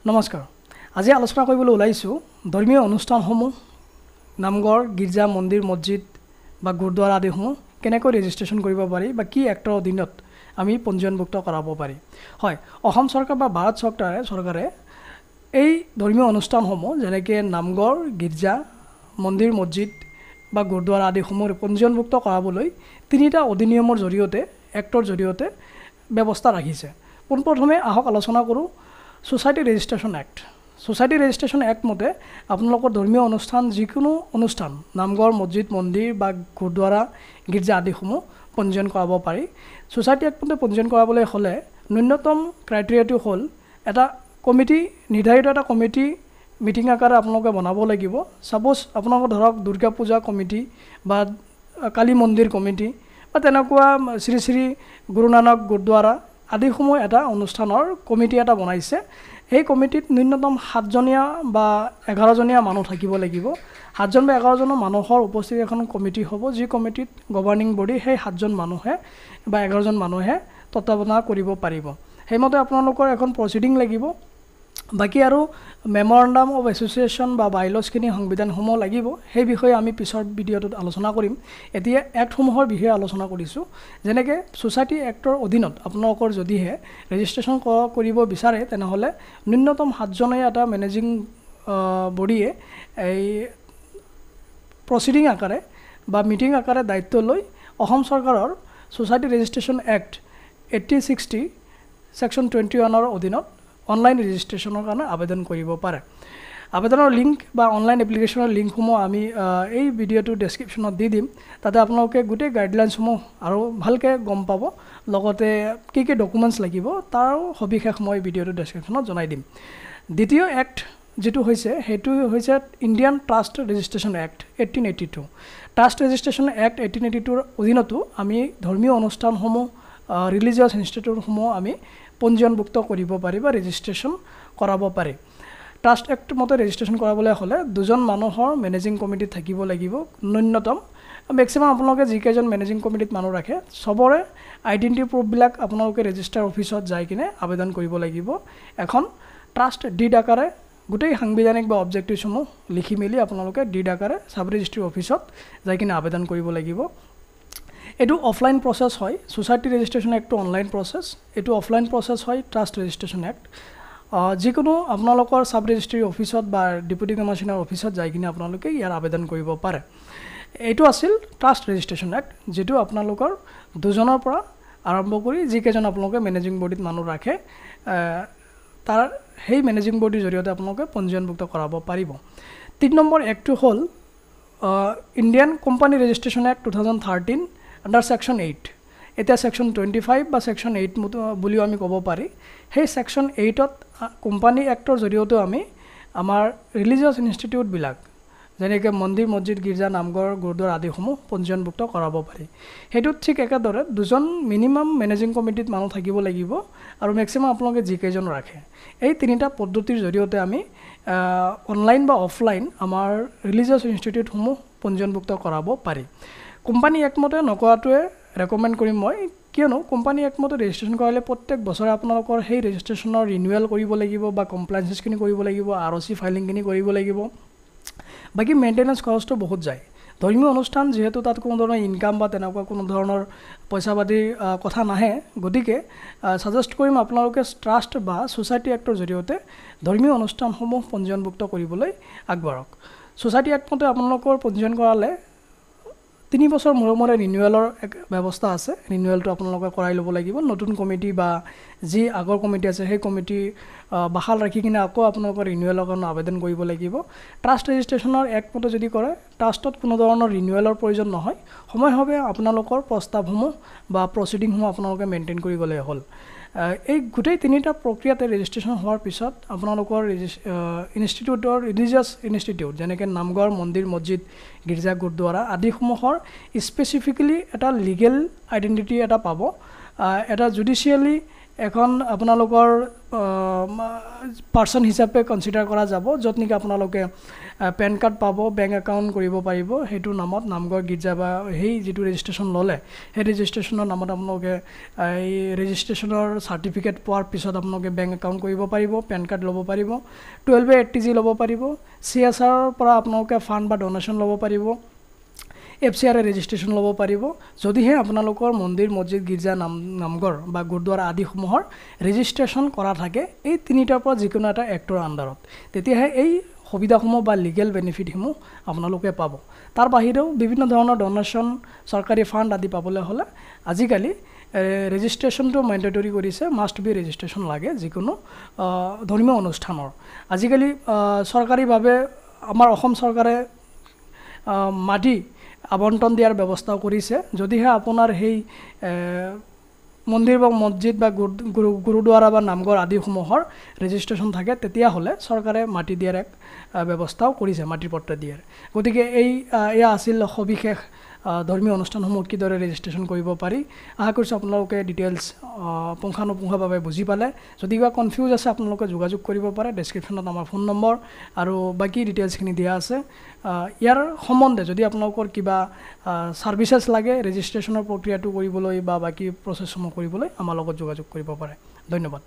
নমস্কাৰ আজি আলোচনা কৰিবলৈ ওলাইছো ধৰ্মীয় অনুষ্ঠানসমূহ নামঘৰ গীৰ্জা মন্দিৰ মছজিদ বা গুৰুদ্বাৰা আদিসমূহ কেনেকৈ ৰেজিষ্ট্ৰেশ্যন কৰিব পাৰি বা কি এক্টৰ অধীনত আমি পঞ্জীয়নভুক্ত কৰাব পাৰি হয় অসম চৰকাৰ বা ভাৰত চৰকাৰে এই ধৰ্মীয় অনুষ্ঠানসমূহ যেনেকৈ নামঘৰ গীৰ্জা মন্দিৰ মছজিদ বা গুৰুদ্বাৰা আদিসমূহ পঞ্জীয়নভুক্ত কৰাবলৈ তিনিটা অধিনিয়মৰ জৰিয়তে এক্টৰ জৰিয়তে ব্যৱস্থা ৰাখিছে পোনপ্ৰথমে আহক আলোচনা কৰোঁ society registration act society registration act মতে আপোনালোকৰ ধৰ্মীয় অনুষ্ঠান যিকোনো অনুষ্ঠান নামঘৰ মছজিদ মন্দিৰ বা গুৰুদ্বাৰা গীৰ্জা আদিসমূহ পঞ্জীয়ন কৰাব পাৰি সোসাইটি এক্ট মতে পঞ্জীয়ন কৰাবলৈ হ'লে ন্যূনতম ক্ৰাইটেৰিয়াটো হ'ল এটা কমিটি নিৰ্ধাৰিত এটা কমিটি মিটিং আকাৰে আপোনালোকে বনাব লাগিব সাপোজ আপোনালোকৰ ধৰক দুৰ্গা পূজা কমিটি বা কালী মন্দিৰ কমিটি বা তেনেকুৱা শ্ৰী শ্ৰী গুৰু নানক গুৰুদ্বাৰা আদিসমূহ এটা অনুষ্ঠানৰ কমিটি এটা বনাইছে এই কমিটিত ন্যূনতম 7জনীয়া বা 11জনীয়া মানুহ থাকিব লাগিব 7জন বা 11জন মানুহৰ উপস্থিতি এখন কমিটি হ'ব যি কমিটিত গভৰ্নিং বডি সেই 7জন মানুহে বা 11জন মানুহে তত্ত্বাৱধান কৰিব পাৰিব সেইমতে আপোনালোকৰ এখন প্ৰচিডিং লাগিব বাকি আৰু মেমৰেণ্ডাম অফ এছ'চিয়েশ্যন বা বাইলছখিনি সংবিধানসমূহ লাগিব সেই বিষয়ে আমি পিছৰ ভিডিঅ'টোত আলোচনা কৰিম এতিয়া এক্টসমূহৰ বিষয়ে আলোচনা কৰিছোঁ যেনেকৈ সোসাইটি এক্টৰ অধীনত আপোনালোকৰ যদিহে ৰেজিষ্ট্ৰেশ্যন কৰিব বিচাৰে তেনেহ'লে ন্যূনতম 7জনীয়া এটা মেনেজিং বডিয়ে এই প্ৰচিডিং আকাৰে বা মিটিং আকাৰে দায়িত্ব লৈ অসম চৰকাৰৰ সোসাইটি ৰেজিষ্ট্ৰেশ্যন এক্ট 1860 ছেকশ্যন 21ৰ অধীনত অনলাইন ৰেজিষ্ট্ৰেশ্যনৰ কাৰণে আবেদন কৰিব পাৰে আবেদনৰ লিংক বা অনলাইন এপ্লিকেশ্যনৰ লিংকসমূহ আমি এই ভিডিঅ'টোৰ ডেছক্ৰিপশ্যনত দি দিম তাতে আপোনালোকে গোটেই গাইডলাইনসমূহ আৰু ভালকৈ গম পাব লগতে কি কি ডকুমেণ্টছ লাগিব তাৰ সবিশেষ মই ভিডিঅ'টোৰ ডেছক্ৰিপশ্যনত জনাই দিম দ্বিতীয় এক্ট যেটো হৈছে হেতু হৈছে Indian trust registration act 1882 trust registration act 1882ৰ অধীনতো আমি ধৰ্মীয় অনুষ্ঠানসমূহ ৰিলিজিয়াছ ইনষ্টিটিউটসমূহ আমি পঞ্জীয়নভুক্ত কৰিব পাৰি বা ৰেজিষ্ট্ৰেশ্যন কৰাব পাৰি ট্ৰাষ্ট এক্ট মতে ৰেজিষ্ট্ৰেশ্যন কৰাবলৈ হ'লে দুজন মানুহৰ মেনেজিং কমিটিত থাকিব লাগিব ন্যূনতম মেক্সিমাম আপোনালোকে যিকেইজন মেনেজিং কমিটিত মানুহ ৰাখে সবৰে আইডেণ্টিটি প্ৰুফবিলাক আপোনালোকে ৰেজিষ্টাৰ অফিচত যাই কিনে আবেদন কৰিব লাগিব এখন ট্ৰাষ্ট ডিড আকাৰে গোটেই সাংবিধানিক বা অবজেক্টিভসমূহ লিখি মেলি আপোনালোকে ডিড আকাৰে সাব ৰেজিষ্ট্ৰি অফিচত যাই কিনে আবেদন কৰিব লাগিব এটো অফলাইন প্ৰসেস হয় society registration act online process এটো অফলাইন প্ৰসেস হয় ট্ৰাষ্ট ৰেজিষ্ট্ৰেশ্যন এক্ট যিকোনো আপোনালোকৰ সাব ৰেজিষ্ট্ৰি অফিচত বা ডেপুটি কমিশনাৰ অফিচত যাই কিনে আপোনালোকে ইয়াৰ আবেদন কৰিব পাৰে এটো আছিল ট্ৰাষ্ট ৰেজিষ্ট্ৰেশ্যন এক্ট যেটো আপোনালোকৰ দুজনৰ পৰা আৰম্ভ কৰি যিকেজন আপোনালোকে মেনেজিং বডিত মানুহ ৰাখে তাৰ সেই মেনেজিং বডিৰ জৰিয়তে আপোনালোকে পঞ্জীয়নভুক্ত কৰাব পাৰিব 3 নম্বৰ এক্টটো হ'ল Indian company registration act 2013 under section 8 এটা সেকশন 25 বা সেকশন 8 বুলিও আমি ক'ব পাৰি সেই সেকশন 8ত কোম্পানী এক্টৰ জৰিয়তে আমি আমাৰ ৰিলিজিয়াছ ইনষ্টিটিউট বিলাক যেনেকৈ মন্দিৰ মছজিদ গীৰ্জা নামঘৰ গুৰুদ্বাৰা আদিসমূহ পঞ্জীয়নভুক্ত কৰাব পাৰি হেতু ঠিক একেদৰে দুজন মিনিমাম মেনেজিং কমিটিত মানুহ থাকিব লাগিব আৰু মেক্সিমাম আপোনালোকে যিকেইজন ৰাখে এই তিনিটা পদ্ধতিৰ জৰিয়তে আমি অনলাইন বা অফলাইন আমাৰ ৰিলিজিয়াছ ইনষ্টিটিউটসমূহ পঞ্জীয়নভুক্ত কৰাব পাৰি কোম্পানী একমতে নকৰাটোৱে ৰেকমেণ্ড কৰিম মই কিয়নো কোম্পানী একমতে ৰেজিষ্ট্ৰেশ্যন কৰালে প্ৰত্যেক বছৰে আপোনালোকৰ সেই ৰেজিষ্ট্ৰেশ্যনৰ ৰিনিউৱেল কৰিব লাগিব বা কমপ্লায়েন্সখিনি কৰিব লাগিব আৰচি ফাইলিংখিনি কৰিব লাগিব বাকি মেইনটেনেন্স খৰচটো বহুত যায় ধৰ্মীয় অনুষ্ঠান যেহেতু তাত কোনো ধৰণৰ ইনকাম বা তেনেকুৱা কোনো ধৰণৰ পইচাবাদীৰ কথা নাহে গতিকে সাজেষ্ট কৰিম আপোনালোকে ট্ৰাষ্ট বা সোসাইটি এক্টৰ জৰিয়তে ধৰ্মীয় অনুষ্ঠানসমূহ পঞ্জীয়নভুক্ত কৰিবলৈ আগবাঢ়ক সোসাইটি এক্ট মতে আপোনালোকৰ পঞ্জীয়ন কৰালে 3 বছৰ মূৰে ৰিনিউৱেলৰ এক ব্যৱস্থা আছে ৰিনিউৱেলটো আপোনালোকে কৰাই ল'ব লাগিব নতুন কমিটি বা যি আগৰ কমিটি আছে সেই কমিটি বাহাল ৰাখি কিনে আকৌ আপোনালোকৰ ৰিনিউৱেলৰ কাৰণে আবেদন কৰিব লাগিব ট্ৰাষ্ট ৰেজিষ্ট্ৰেশ্যনৰ এক্ট মতে যদি কৰে ট্ৰাষ্টত কোনো ধৰণৰ ৰিনিউৱেলৰ প্ৰয়োজন নহয় সময়ভাৱে আপোনালোকৰ প্ৰস্তাৱসমূহ বা প্ৰচিডিংসমূহ আপোনালোকে মেইনটেইন কৰি গ'লে হ'ল এই গোটেই তিনিটা প্ৰক্ৰিয়াতে ৰেজিষ্ট্ৰেশ্যন হোৱাৰ পিছত আপোনালোকৰ ইনষ্টিটিউটৰ ৰিলিজিয়াছ ইনষ্টিটিউট যেনেকৈ নামঘৰ মন্দিৰ মছজিদ গীৰ্জা গুৰুদ্বাৰা আদিসমূহৰ স্পেচিফিকেলি এটা লিগেল আইডেণ্টিটি এটা পাব এটা জুডিচিয়েলি এখন আপোনালোকৰ পাৰ্চন হিচাপে কনচিডাৰ কৰা যাব য'ত নেকি আপোনালোকে পেন কাৰ্ড পাব বেংক একাউণ্ট কৰিব পাৰিব সেইটো নামত নামঘৰ গীৰ্জা বা সেই যিটো ৰেজিষ্ট্ৰেশ্যন ল'লে সেই ৰেজিষ্ট্ৰেশ্যনৰ নামত আপোনালোকে এই ৰেজিষ্ট্ৰেশ্যনৰ চাৰ্টিফিকেট পোৱাৰ পিছত আপোনালোকে বেংক একাউণ্ট কৰিব পাৰিব পেন কাৰ্ড ল'ব পাৰিব 12A 80G ল'ব পাৰিব CSRৰ পৰা আপোনালোকে ফাণ্ড বা ডনেশ্যন ল'ব পাৰিব FCR ৰেজিষ্ট্ৰেশ্যন ল'ব পাৰিব যদিহে আপোনালোকৰ মন্দিৰ মছজিদ গীৰ্জা নামঘৰ বা গুৰুদ্বাৰা আদিসমূহৰ ৰেজিষ্ট্ৰেশ্যন কৰা থাকে এই তিনিটাৰ পৰা যিকোনো এটা এক্টৰ আণ্ডাৰত তেতিয়াহে এই সুবিধাসমূহ বা লিগেল বেনিফিটসমূহ আপোনালোকে পাব তাৰ বাহিৰেও বিভিন্ন ধৰণৰ ডনেশ্যন চৰকাৰী ফাণ্ড আদি পাবলৈ হ'লে আজিকালি ৰেজিষ্ট্ৰেশ্যনটো মেণ্ডেটৰী কৰিছে মাষ্ট বি ৰেজিষ্ট্ৰেশ্যন লাগে যিকোনো ধৰ্মীয় অনুষ্ঠানৰ আজিকালি চৰকাৰীভাৱে আমাৰ অসম চৰকাৰে মাটি আবণ্টন দিয়াৰ ব্যৱস্থা কৰিছে যদিহে আপোনাৰ সেই মন্দিৰ বা মছজিদ বা গুৰুদ্বাৰা বা নামঘৰ আদিসমূহৰ ৰেজিষ্ট্ৰেশ্যন থাকে তেতিয়াহ'লে চৰকাৰে মাটি দিয়াৰ এক ব্যৱস্থাও কৰিছে মাটিৰ পট্টা দিয়াৰ গতিকে এয়া আছিল সবিশেষ ধৰ্মীয় অনুষ্ঠানসমূহ কিদৰে ৰেজিষ্ট্ৰেশ্যন কৰিব পাৰি আশা কৰিছোঁ আপোনালোকে ডিটেইলছ পুংখানুপুংখভাৱে বুজি পালে যদি কিবা কনফিউজ আছে আপোনালোকে যোগাযোগ কৰিব পাৰে ডেছক্ৰিপশ্যনত আমাৰ ফোন নম্বৰ আৰু বাকী ডিটেইলছখিনি দিয়া আছে ইয়াৰ সম্বন্ধে যদি আপোনালোকৰ কিবা ছাৰ্ভিচেছ লাগে ৰেজিষ্ট্ৰেশ্যনৰ প্ৰক্ৰিয়াটো কৰিবলৈ বা বাকী প্ৰচেছসমূহ কৰিবলৈ আমাৰ লগত যোগাযোগ কৰিব পাৰে ধন্যবাদ